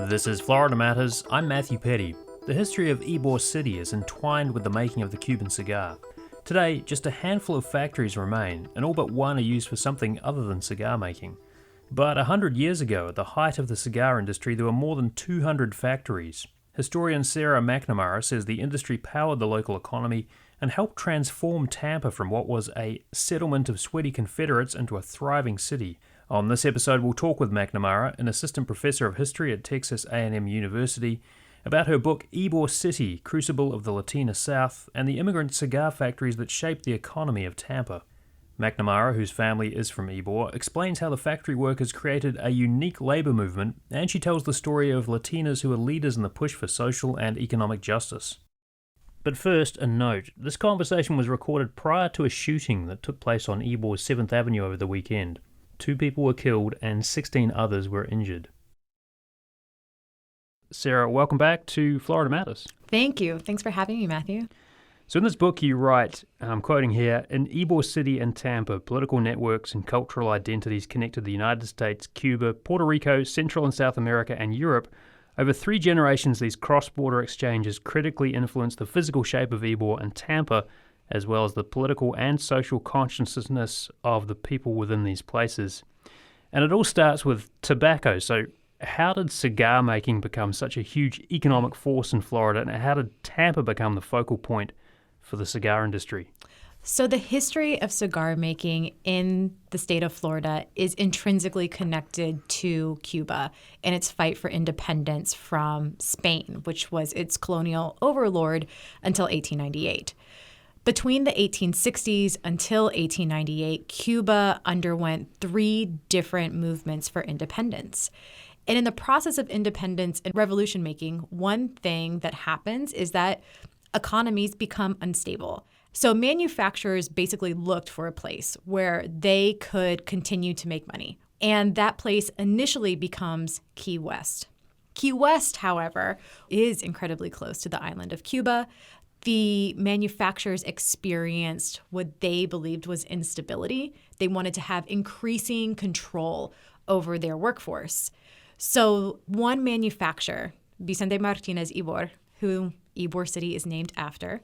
This is Florida Matters. I'm Matthew Petty. The history of Ybor City is entwined with the making of the Cuban cigar. Today, just a handful of factories remain, and all but one are used for something other than cigar making. But 100 years ago, at the height of the cigar industry, there were more than 200 factories. Historian Sarah McNamara says the industry powered the local economy and helped transform Tampa from what was a settlement of sweaty Confederates into a thriving city. On this episode, we'll talk with McNamara, an assistant professor of history at Texas A&M University, about her book Ybor City, Crucible of the Latina South, and the immigrant cigar factories that shaped the economy of Tampa. McNamara, whose family is from Ybor, explains how the factory workers created a unique labor movement, and she tells the story of Latinas who are leaders in the push for social and economic justice. But first, a note. This conversation was recorded prior to a shooting that took place on Ybor's 7th Avenue over the weekend. 2 people were killed and 16 others were injured. Sarah, welcome back to Florida Matters. Thank you. Thanks for having me, Matthew. So in this book you write, I'm quoting here, in Ybor City and Tampa, political networks and cultural identities connected the United States, Cuba, Puerto Rico, Central and South America, and Europe. Over 3 generations, these cross-border exchanges critically influenced the physical shape of Ybor and Tampa, as well as the political and social consciousness of the people within these places. And it all starts with tobacco. So how did cigar making become such a huge economic force in Florida, and how did Tampa become the focal point for the cigar industry? So the history of cigar making in the state of Florida is intrinsically connected to Cuba and its fight for independence from Spain, which was its colonial overlord until 1898. Between the 1860s until 1898, Cuba underwent 3 different movements for independence. And in the process of independence and revolution making, one thing that happens is that economies become unstable. So manufacturers basically looked for a place where they could continue to make money. And that place initially becomes Key West. Key West, however, is incredibly close to the island of Cuba. The manufacturers experienced what they believed was instability. They wanted to have increasing control over their workforce. So one manufacturer, Vicente Martinez Ybor, who Ybor City is named after,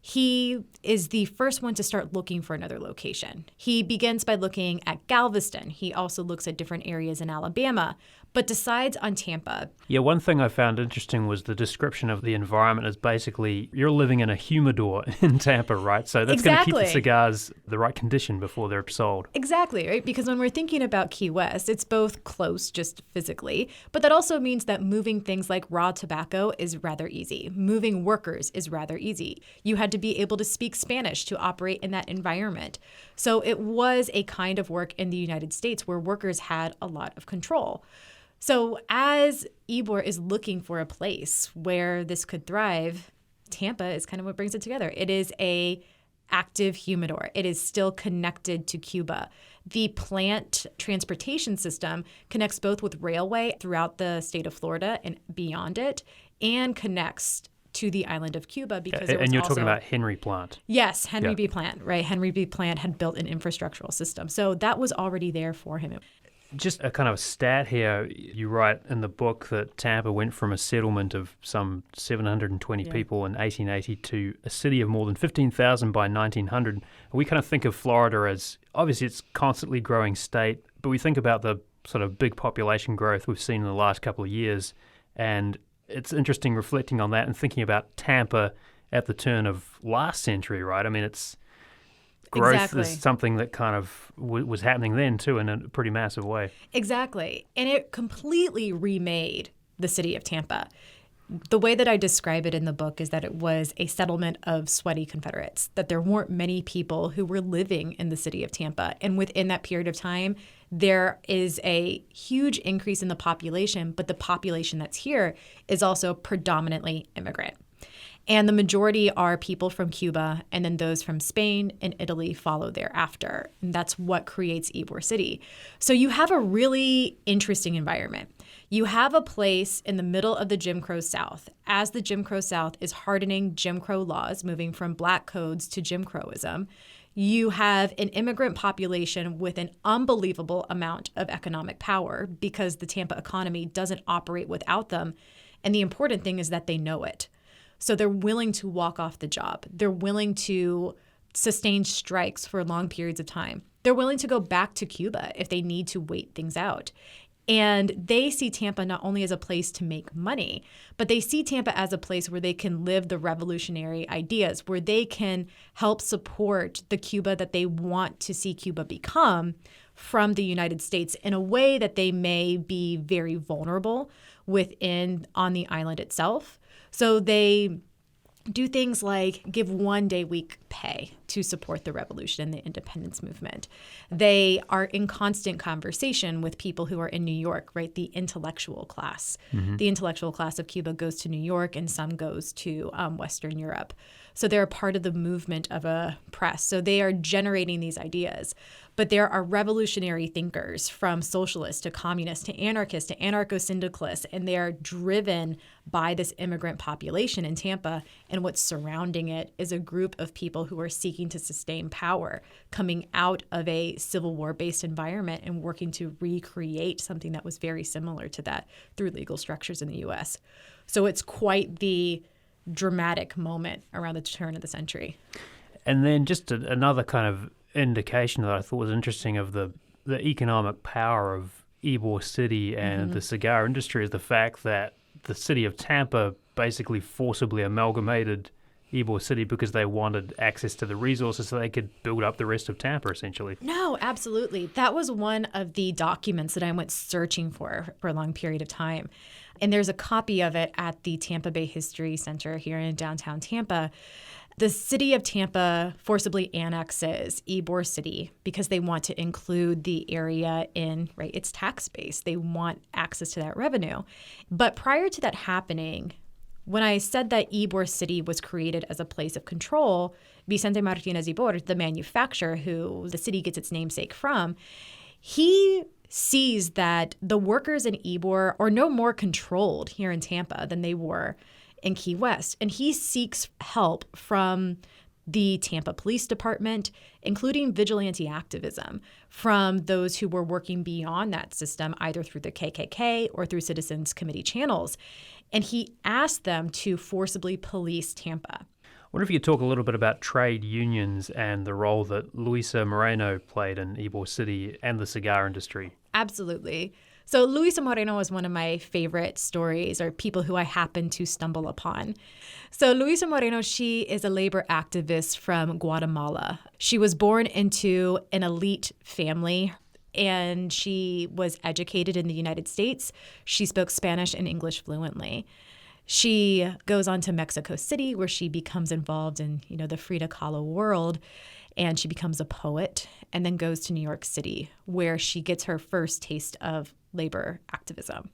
he is the first one to start looking for another location. He begins by looking at Galveston. He also looks at different areas in Alabama, but decides on Tampa. Yeah, one thing I found interesting was the description of the environment as basically you're living in a humidor in Tampa, right? So that's going to keep the cigars the right condition before they're sold. Exactly, right? Because when we're thinking about Key West, it's both close just physically, but that also means that moving things like raw tobacco is rather easy. Moving workers is rather easy. You had to be able to speak Spanish to operate in that environment. So it was a kind of work in the United States where workers had a lot of control. So as Ybor is looking for a place where this could thrive, Tampa is kind of what brings it together. It is a active humidor. It is still connected to Cuba. The plant transportation system connects both with railway throughout the state of Florida and beyond it, and connects to the island of Cuba because it was and you're also, talking about Henry Plant. Yes, Henry B. Plant, right? Henry B. Plant had built an infrastructural system. So that was already there for him. Just a kind of stat here, you write in the book that Tampa went from a settlement of some 720 people in 1880 to a city of more than 15,000 by 1900. We kind of think of Florida as, obviously it's constantly growing state, but we think about the sort of big population growth we've seen in the last couple of years, and it's interesting reflecting on that and thinking about Tampa at the turn of last century, right? I mean, it's growth is something that kind of was happening then too in a pretty massive way. Exactly. And it completely remade the city of Tampa. The way that I describe it in the book is that it was a settlement of sweaty Confederates, that there weren't many people who were living in the city of Tampa. And within that period of time, there is a huge increase in the population, but the population that's here is also predominantly immigrant. And the majority are people from Cuba, and then those from Spain and Italy follow thereafter. And that's what creates Ybor City. So you have a really interesting environment. You have a place in the middle of the Jim Crow South. As the Jim Crow South is hardening Jim Crow laws, moving from black codes to Jim Crowism, you have an immigrant population with an unbelievable amount of economic power because the Tampa economy doesn't operate without them. And the important thing is that they know it. So they're willing to walk off the job. They're willing to sustain strikes for long periods of time. They're willing to go back to Cuba if they need to wait things out. And they see Tampa not only as a place to make money, but they see Tampa as a place where they can live the revolutionary ideas, where they can help support the Cuba that they want to see Cuba become from the United States in a way that they may be very vulnerable within on the island itself. So they do things like give 1 day week pay to support the revolution and the independence movement. They are in constant conversation with people who are in New York, right? The intellectual class. Mm-hmm. The intellectual class of Cuba goes to New York and some goes to Western Europe. So they're a part of the movement of a press. So they are generating these ideas. But there are revolutionary thinkers from socialists to communists to anarchists to anarcho-syndicalists, and they are driven by this immigrant population in Tampa. And what's surrounding it is a group of people who are seeking to sustain power, coming out of a Civil War-based environment and working to recreate something that was very similar to that through legal structures in the U.S. So it's quite the dramatic moment around the turn of the century. And then just another kind of indication that I thought was interesting of the economic power of Ybor City and the cigar industry is the fact that the city of Tampa basically forcibly amalgamated Ybor City because they wanted access to the resources so they could build up the rest of Tampa, essentially. No, absolutely. That was one of the documents that I went searching for a long period of time. And there's a copy of it at the Tampa Bay History Center here in downtown Tampa. The city of Tampa forcibly annexes Ybor City because they want to include the area in its tax base. They want access to that revenue. But prior to that happening, when I said that Ybor City was created as a place of control, Vicente Martinez Ybor, the manufacturer who the city gets its namesake from, he sees that the workers in Ybor are no more controlled here in Tampa than they were in Key West. And he seeks help from the Tampa Police Department, including vigilante activism from those who were working beyond that system, either through the KKK or through Citizens Committee channels. And he asked them to forcibly police Tampa. I wonder if you could talk a little bit about trade unions and the role that Louisa Moreno played in Ybor City and the cigar industry. Absolutely. So Louisa Moreno is one of my favorite stories or people who I happen to stumble upon. So Louisa Moreno, she is a labor activist from Guatemala. She was born into an elite family and she was educated in the United States. She spoke Spanish and English fluently. She goes on to Mexico City where she becomes involved in, the Frida Kahlo world. And she becomes a poet and then goes to New York City where she gets her first taste of labor activism.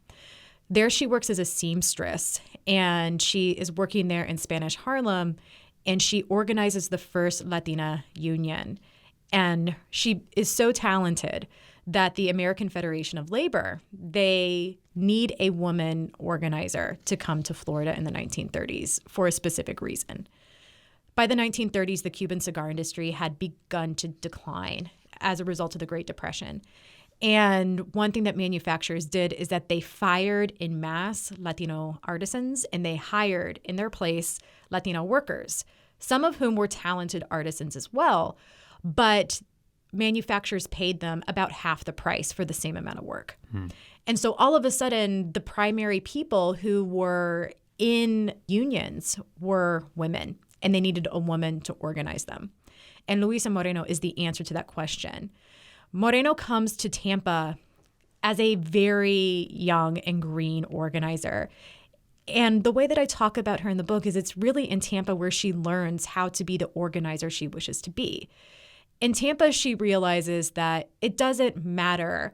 There she works as a seamstress and she is working there in Spanish Harlem and she organizes the first Latina union. And she is so talented that the American Federation of Labor, they need a woman organizer to come to Florida in the 1930s for a specific reason. By the 1930s, the Cuban cigar industry had begun to decline as a result of the Great Depression. And one thing that manufacturers did is that they fired en masse Latino artisans and they hired in their place Latino workers, some of whom were talented artisans as well, but manufacturers paid them about half the price for the same amount of work. And so all of a sudden, the primary people who were in unions were women. And they needed a woman to organize them. And Louisa Moreno is the answer to that question. Moreno comes to Tampa as a very young and green organizer. And the way that I talk about her in the book is it's really in Tampa where she learns how to be the organizer she wishes to be. In Tampa, she realizes that it doesn't matter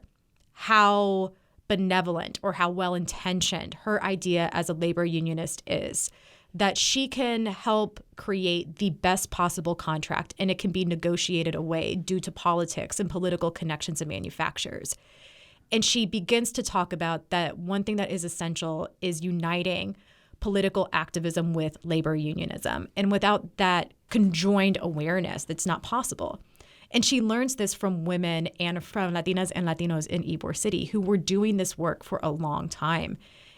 how benevolent or how well-intentioned her idea as a labor unionist is, that she can help create the best possible contract and it can be negotiated away due to politics and political connections of manufacturers. And she begins to talk about that one thing that is essential is uniting political activism with labor unionism. And without that conjoined awareness, that's not possible. And she learns this from women and from Latinas and Latinos in Ybor City who were doing this work for a long time.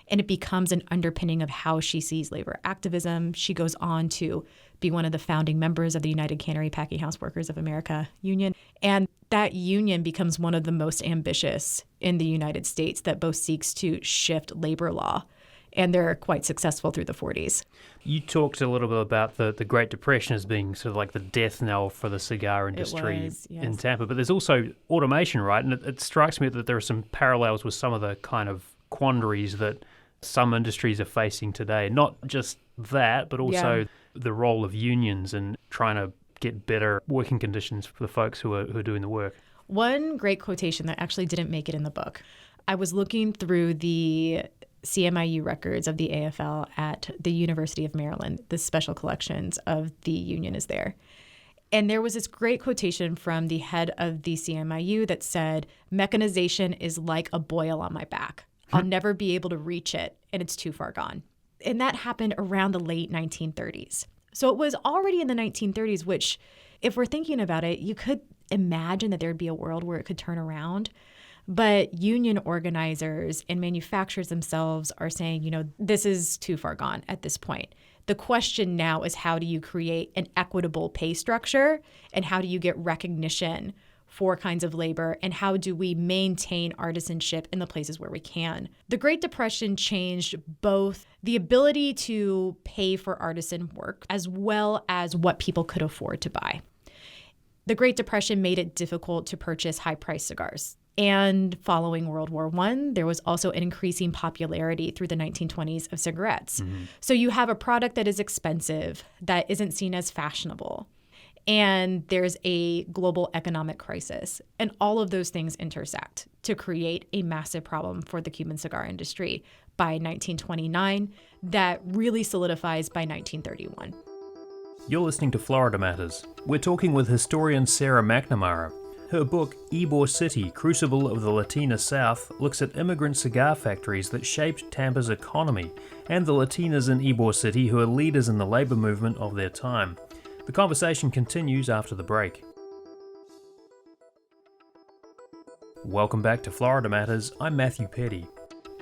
And it becomes an underpinning of how she sees labor activism. She goes on to be one of the founding members of the United Cannery Packing House Workers of America Union. And that union becomes one of the most ambitious in the United States that both seeks to shift labor law. And they're quite successful through the 40s. You talked a little bit about the Great Depression as being sort of like the death knell for the cigar industry in Tampa. But there's also automation, right? And it strikes me that there are some parallels with some of the kind of quandaries that some industries are facing today. Not just that, but also the role of unions and trying to get better working conditions for the folks who are doing the work. One great quotation that actually didn't make it in the book. I was looking through the CMIU records of the AFL at the University of Maryland. The special collections of the union is there. And there was this great quotation from the head of the CMIU that said, "Mechanization is like a boil on my back. I'll never be able to reach it, and it's too far gone." And that happened around the late 1930s. So it was already in the 1930s, which, if we're thinking about it, you could imagine that there'd be a world where it could turn around. But union organizers and manufacturers themselves are saying, this is too far gone at this point. The question now is, how do you create an equitable pay structure, and how do you get recognition for kinds of labor, and how do we maintain artisanship in the places where we can? The Great Depression changed both the ability to pay for artisan work as well as what people could afford to buy. The Great Depression made it difficult to purchase high-priced cigars. And following World War I, there was also an increasing popularity through the 1920s of cigarettes. Mm-hmm. So you have a product that is expensive, that isn't seen as fashionable, and there's a global economic crisis. And all of those things intersect to create a massive problem for the Cuban cigar industry by 1929 that really solidifies by 1931. You're listening to Florida Matters. We're talking with historian Sarah McNamara. Her book, Ybor City, Crucible of the Latina South, looks at immigrant cigar factories that shaped Tampa's economy and the Latinas in Ybor City who are leaders in the labor movement of their time. The conversation continues after the break. Welcome back to Florida Matters. I'm Matthew Petty.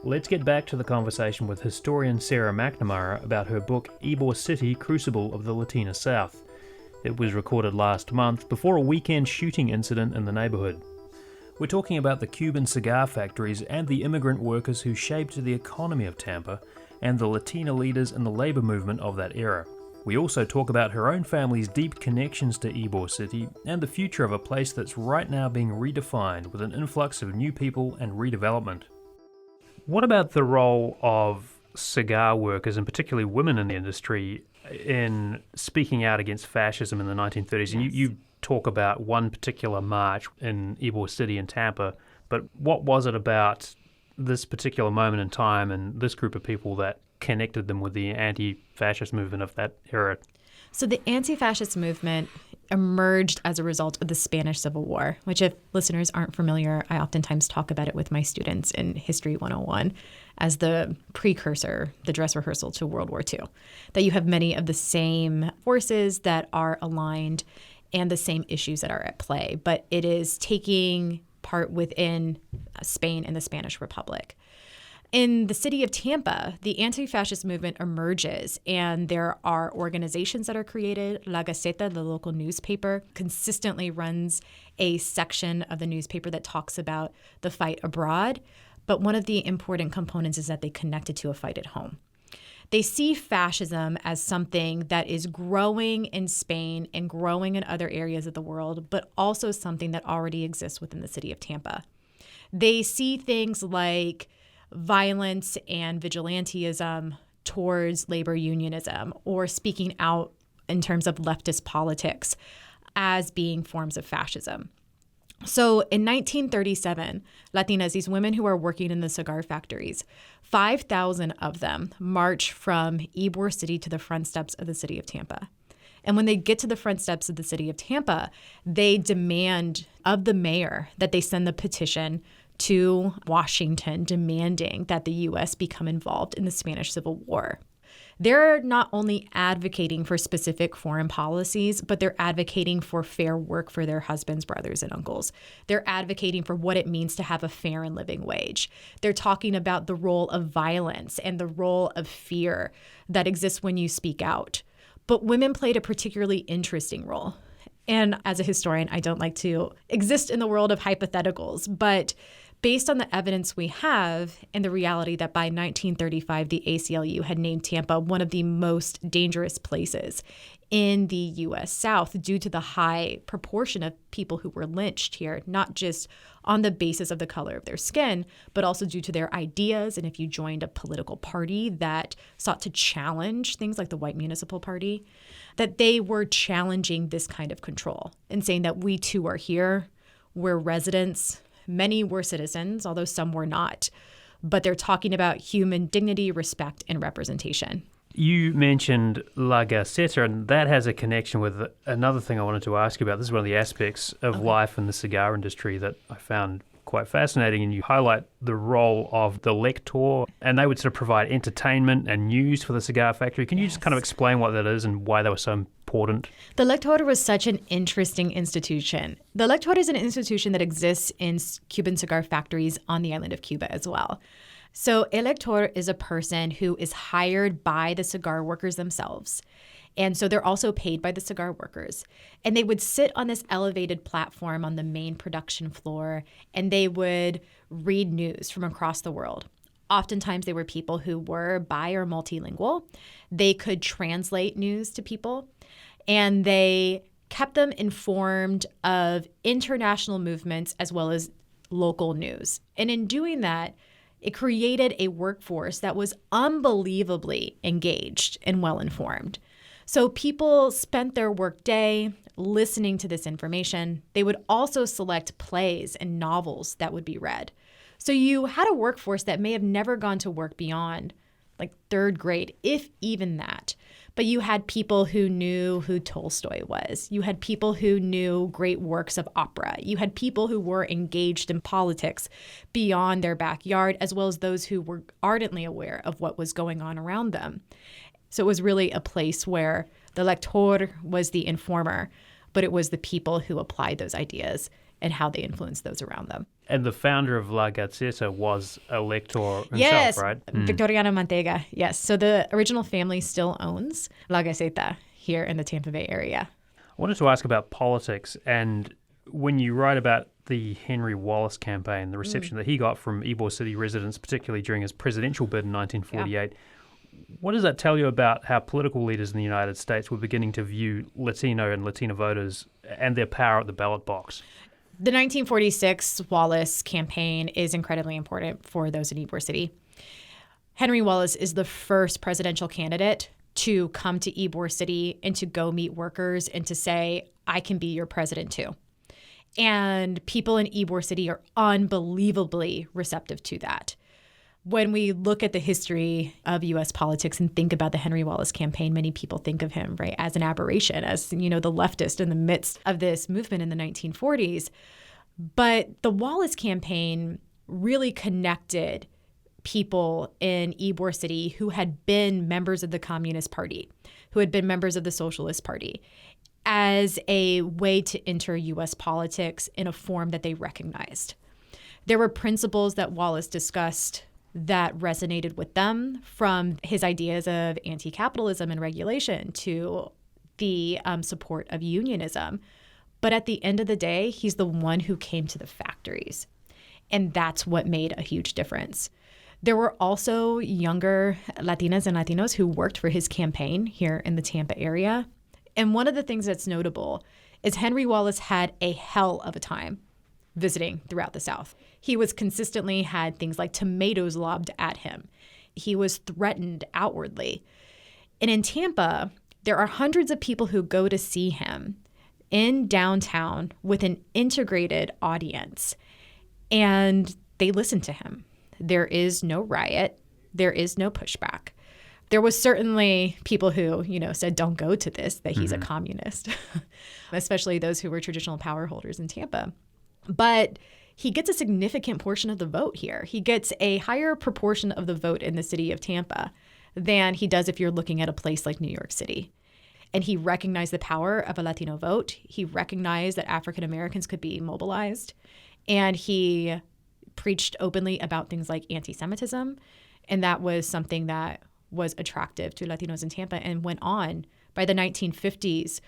Let's get back to the conversation with historian Sarah McNamara about her book, Ybor City, Crucible of the Latina South. It was recorded last month before a weekend shooting incident in the neighborhood. We're talking about the Cuban cigar factories and the immigrant workers who shaped the economy of Tampa and the Latina leaders in the labor movement of that era. We also talk about her own family's deep connections to Ybor City and the future of a place that's right now being redefined with an influx of new people and redevelopment. What about the role of cigar workers, and particularly women in the industry, in speaking out against fascism in the 1930s? And you talk about one particular march in Ybor City in Tampa, but what was it about this particular moment in time and this group of people that connected them with the anti-fascist movement of that era? So the anti-fascist movement emerged as a result of the Spanish Civil War, which, if listeners aren't familiar, I oftentimes talk about it with my students in History 101 as the precursor, the dress rehearsal to World War II, that you have many of the same forces that are aligned and the same issues that are at play, but it is taking part within Spain and the Spanish Republic. In the city of Tampa, the anti-fascist movement emerges, and there are organizations that are created. La Gaceta, the local newspaper, consistently runs a section of the newspaper that talks about the fight abroad. But one of the important components is that they connect it to a fight at home. They see fascism as something that is growing in Spain and growing in other areas of the world, but also something that already exists within the city of Tampa. They see things like violence and vigilantism towards labor unionism, or speaking out in terms of leftist politics, as being forms of fascism. So in 1937, Latinas, these women who are working in the cigar factories, 5,000 of them march from Ybor City to the front steps of the city of Tampa. And when they get to the front steps of the city of Tampa, they demand of the mayor that they send the petition to Washington demanding that the U.S. become involved in the Spanish Civil War. they're not only advocating for specific foreign policies, but they're advocating for fair work for their husbands, brothers, and uncles. They're advocating for what it means to have a fair and living wage. They're talking about the role of violence and the role of fear that exists when you speak out. But women played a particularly interesting role. And as a historian, I don't like to exist in the world of hypotheticals, but based on the evidence we have and the reality that by 1935, the ACLU had named Tampa one of the most dangerous places in the U.S. South due to the high proportion of people who were lynched here, not just on the basis of the color of their skin, but also due to their ideas. And if you joined a political party that sought to challenge things like the White Municipal Party, that they were challenging this kind of control and saying that we too are here, we're residents. Many were citizens, although some were not. But they're talking about human dignity, respect, and representation. You mentioned La Gaceta, and that has a connection with another thing I wanted to ask you about. This is one of the aspects of life in the cigar industry that I found quite fascinating, and you highlight the role of the Lector, and they would sort of provide entertainment and news for the cigar factory. Can you just kind of explain what that is and why they were so important? The Lector was such an interesting institution. The Lector is an institution that exists in Cuban cigar factories on the island of Cuba as well. So a Lector is a person who is hired by the cigar workers themselves. And so they're also paid by the cigar workers. And they would sit on this elevated platform on the main production floor, and they would read news from across the world. Oftentimes, they were people who were bi or multilingual. They could translate news to people, and they kept them informed of international movements as well as local news. And in doing that, it created a workforce that was unbelievably engaged and well-informed. So people spent their work day listening to this information. They would also select plays and novels that would be read. So you had a workforce that may have never gone to work beyond like third grade, if even that. But you had people who knew who Tolstoy was. You had people who knew great works of opera. You had people who were engaged in politics beyond their backyard, as well as those who were ardently aware of what was going on around them. So it was really a place where the Lector was the informer, but it was the people who applied those ideas and how they influenced those around them. And the founder of La Gaceta was a Lector himself, yes, right? Victoriano Mantega, yes. So the original family still owns La Gaceta here in the Tampa Bay area. I wanted to ask about politics, and when you write about the Henry Wallace campaign, the reception that he got from Ybor City residents, particularly during his presidential bid in 1948, what does that tell you about how political leaders in the United States were beginning to view Latino and Latina voters and their power at the ballot box? The 1946 Wallace campaign is incredibly important for those in Ybor City. Henry Wallace is the first presidential candidate to come to Ybor City and to go meet workers and to say, I can be your president too. And people in Ybor City are unbelievably receptive to that. When we look at the history of U.S. politics and think about the Henry Wallace campaign, many people think of him, right, as an aberration, as, you know, the leftist in the midst of this movement in the 1940s. But the Wallace campaign really connected people in Ybor City who had been members of the Communist Party, who had been members of the Socialist Party, as a way to enter U.S. politics in a form that they recognized. There were principles that Wallace discussed that resonated with them, from his ideas of anti-capitalism and regulation to the support of unionism. But at the end of the day, he's the one who came to the factories. And that's what made a huge difference. There were also younger Latinas and Latinos who worked for his campaign here in the Tampa area. And one of the things that's notable is Henry Wallace had a hell of a time visiting throughout the South. He was consistently had things like tomatoes lobbed at him. He was threatened outwardly. And in Tampa, there are hundreds of people who go to see him in downtown with an integrated audience, and they listen to him. There is no riot. There is no pushback. There was certainly people who, said, don't go to this, that he's a communist, especially those who were traditional power holders in Tampa. But he gets a significant portion of the vote here. He gets a higher proportion of the vote in the city of Tampa than he does if you're looking at a place like New York City. And he recognized the power of a Latino vote. He recognized that African Americans could be mobilized. And he preached openly about things like anti-Semitism. And that was something that was attractive to Latinos in Tampa and went on. By the 1950s,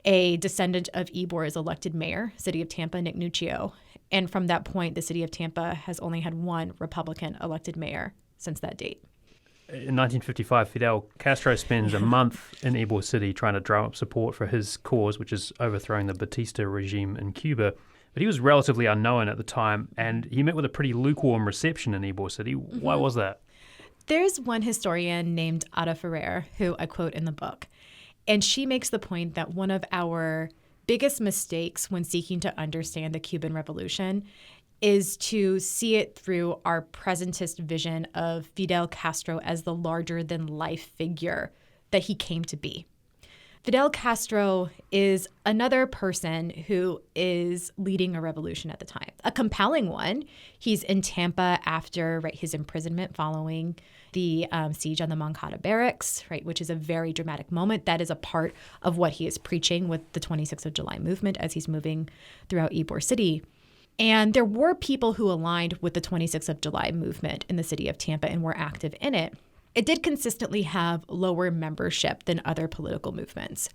a descendant of Ybor is elected mayor, city of Tampa, Nick Nuccio. And from that point, the city of Tampa has only had one Republican elected mayor since that date. In 1955, Fidel Castro spends a month in Ybor City trying to drum up support for his cause, which is overthrowing the Batista regime in Cuba. But he was relatively unknown at the time, and he met with a pretty lukewarm reception in Ybor City. Why was that? There's one historian named Ada Ferrer, who I quote in the book, and she makes the point that one of our biggest mistakes when seeking to understand the Cuban Revolution is to see it through our presentist vision of Fidel Castro as the larger-than-life figure that he came to be. Fidel Castro is another person who is leading a revolution at the time, a compelling one. He's in Tampa after his imprisonment following the siege on the Moncada barracks, which is a very dramatic moment. That is a part of what he is preaching with the 26th of July movement as he's moving throughout Ybor City. And there were people who aligned with the 26th of July movement in the city of Tampa and were active in it. It did consistently have lower membership than other political movements.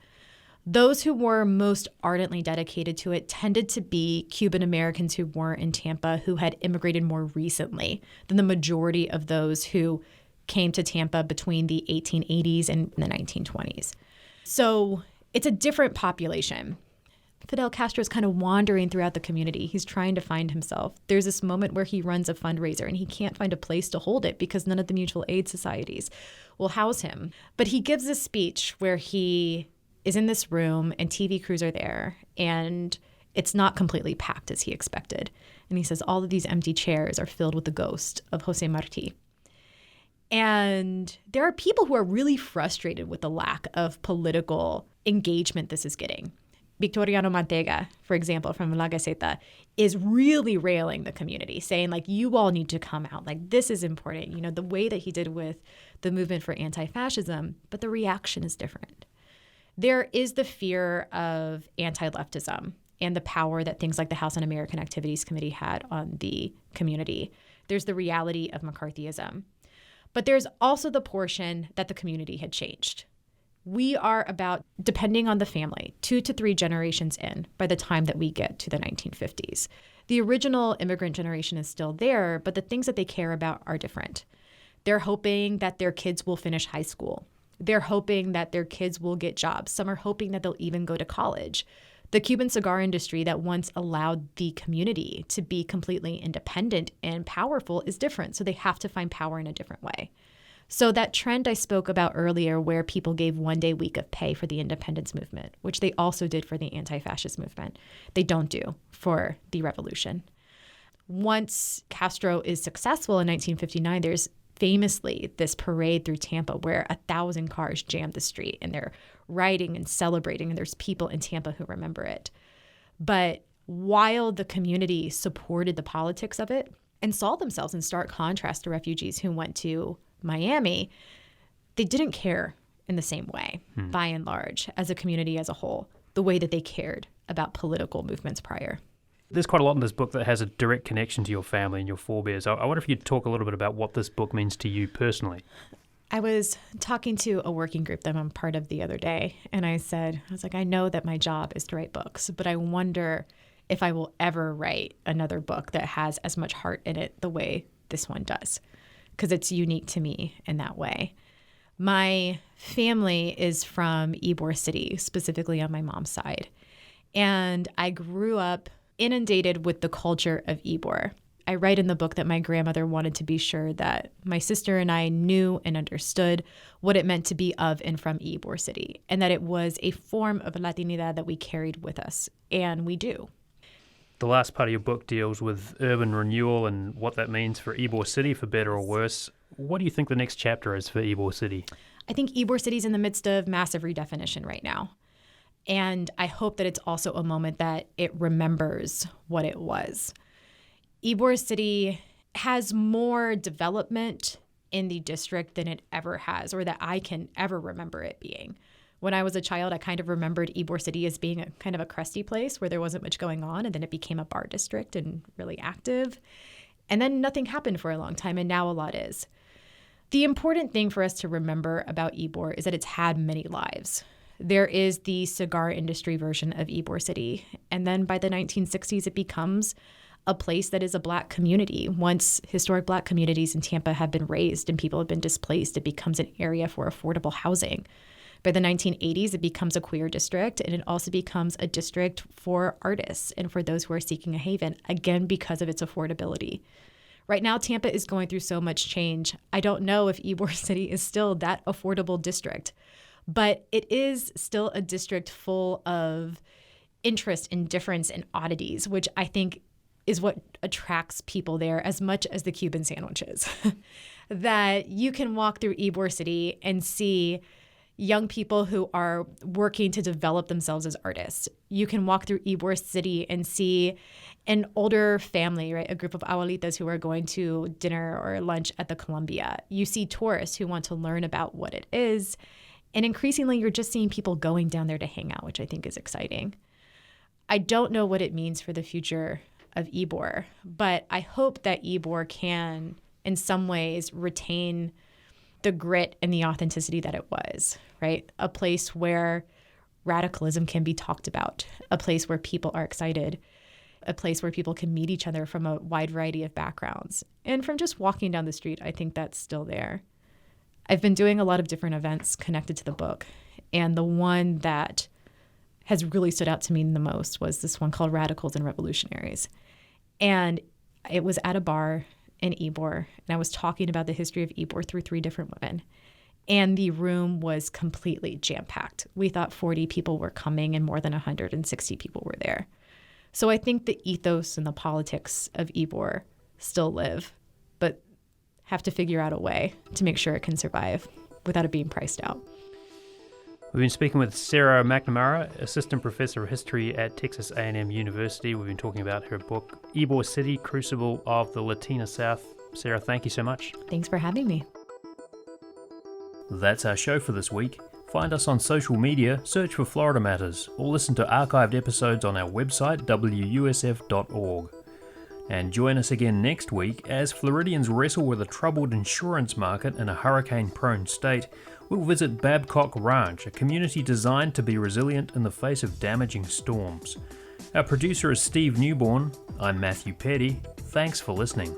Those who were most ardently dedicated to it tended to be Cuban Americans who were in Tampa, who had immigrated more recently than the majority of those who came to Tampa between the 1880s and the 1920s. So it's a different population. Fidel Castro is kind of wandering throughout the community. He's trying to find himself. There's this moment where he runs a fundraiser and he can't find a place to hold it because none of the mutual aid societies will house him. But he gives a speech where he is in this room and TV crews are there and it's not completely packed as he expected. And he says all of these empty chairs are filled with the ghost of Jose Marti. And there are people who are really frustrated with the lack of political engagement this is getting. Victoriano Mantega, for example, from La Gaceta, is really railing the community, saying, you all need to come out. This is important. The way that he did with the movement for anti-fascism, but the reaction is different. There is the fear of anti-leftism and the power that things like the House Un-American Activities Committee had on the community. There's the reality of McCarthyism. But there's also the portion that the community had changed. We are about, depending on the family, 2 to 3 generations in by the time that we get to the 1950s. The original immigrant generation is still there, but the things that they care about are different. They're hoping that their kids will finish high school. They're hoping that their kids will get jobs. Some are hoping that they'll even go to college. The Cuban cigar industry that once allowed the community to be completely independent and powerful is different, so they have to find power in a different way. So that trend I spoke about earlier where people gave one-day week of pay for the independence movement, which they also did for the anti-fascist movement, they don't do for the revolution. Once Castro is successful in 1959, there's famously this parade through Tampa where 1,000 cars jam the street and they're riding and celebrating, and there's people in Tampa who remember it. But while the community supported the politics of it and saw themselves in stark contrast to refugees who went to Miami, they didn't care in the same way, by and large, as a community as a whole, the way that they cared about political movements prior. There's quite a lot in this book that has a direct connection to your family and your forebears. I wonder if you'd talk a little bit about what this book means to you personally. I was talking to a working group that I'm part of the other day, and I was like, I know that my job is to write books, but I wonder if I will ever write another book that has as much heart in it the way this one does, because it's unique to me in that way. My family is from Ybor City, specifically on my mom's side. And I grew up inundated with the culture of Ybor. I write in the book that my grandmother wanted to be sure that my sister and I knew and understood what it meant to be of and from Ybor City, and that it was a form of Latinidad that we carried with us, and we do. The last part of your book deals with urban renewal and what that means for Ybor City, for better or worse. What do you think the next chapter is for Ybor City? I think Ybor City's in the midst of massive redefinition right now. And I hope that it's also a moment that it remembers what it was. Ybor City has more development in the district than it ever has, or that I can ever remember it being. When I was a child, I kind of remembered Ybor City as being a kind of a crusty place where there wasn't much going on, and then it became a bar district and really active. And then nothing happened for a long time, and now a lot is. The important thing for us to remember about Ybor is that it's had many lives. There is the cigar industry version of Ybor City, and then by the 1960s, it becomes a place that is a Black community. Once historic Black communities in Tampa have been razed and people have been displaced, it becomes an area for affordable housing. By the 1980s, it becomes a queer district, and it also becomes a district for artists and for those who are seeking a haven, again, because of its affordability. Right now, Tampa is going through so much change. I don't know if Ybor City is still that affordable district, but it is still a district full of interest and difference and oddities, which I think is what attracts people there as much as the Cuban sandwiches. That you can walk through Ybor City and see young people who are working to develop themselves as artists. You can walk through Ybor City and see an older family, right? A group of abuelitas who are going to dinner or lunch at the Columbia. You see tourists who want to learn about what it is. And increasingly, you're just seeing people going down there to hang out, which I think is exciting. I don't know what it means for the future of Ybor, but I hope that Ybor can, in some ways, retain the grit and the authenticity that it was, right? A place where radicalism can be talked about, a place where people are excited, a place where people can meet each other from a wide variety of backgrounds. And from just walking down the street, I think that's still there. I've been doing a lot of different events connected to the book, and the one that has really stood out to me the most was this one called Radicals and Revolutionaries. And it was at a bar in Ybor, and I was talking about the history of Ybor through 3 different women. And the room was completely jam-packed. We thought 40 people were coming, and more than 160 people were there. So I think the ethos and the politics of Ybor still live, but have to figure out a way to make sure it can survive without it being priced out. We've been speaking with Sarah McNamara, Assistant Professor of History at Texas A&M University. We've been talking about her book, Ybor City, Crucible of the Latina South. Sarah, thank you so much. Thanks for having me. That's our show for this week. Find us on social media, search for Florida Matters, or listen to archived episodes on our website, WUSF.org. And join us again next week as Floridians wrestle with a troubled insurance market in a hurricane-prone state. We'll visit Babcock Ranch, a community designed to be resilient in the face of damaging storms. Our producer is Steve Newborn. I'm Matthew Petty. Thanks for listening.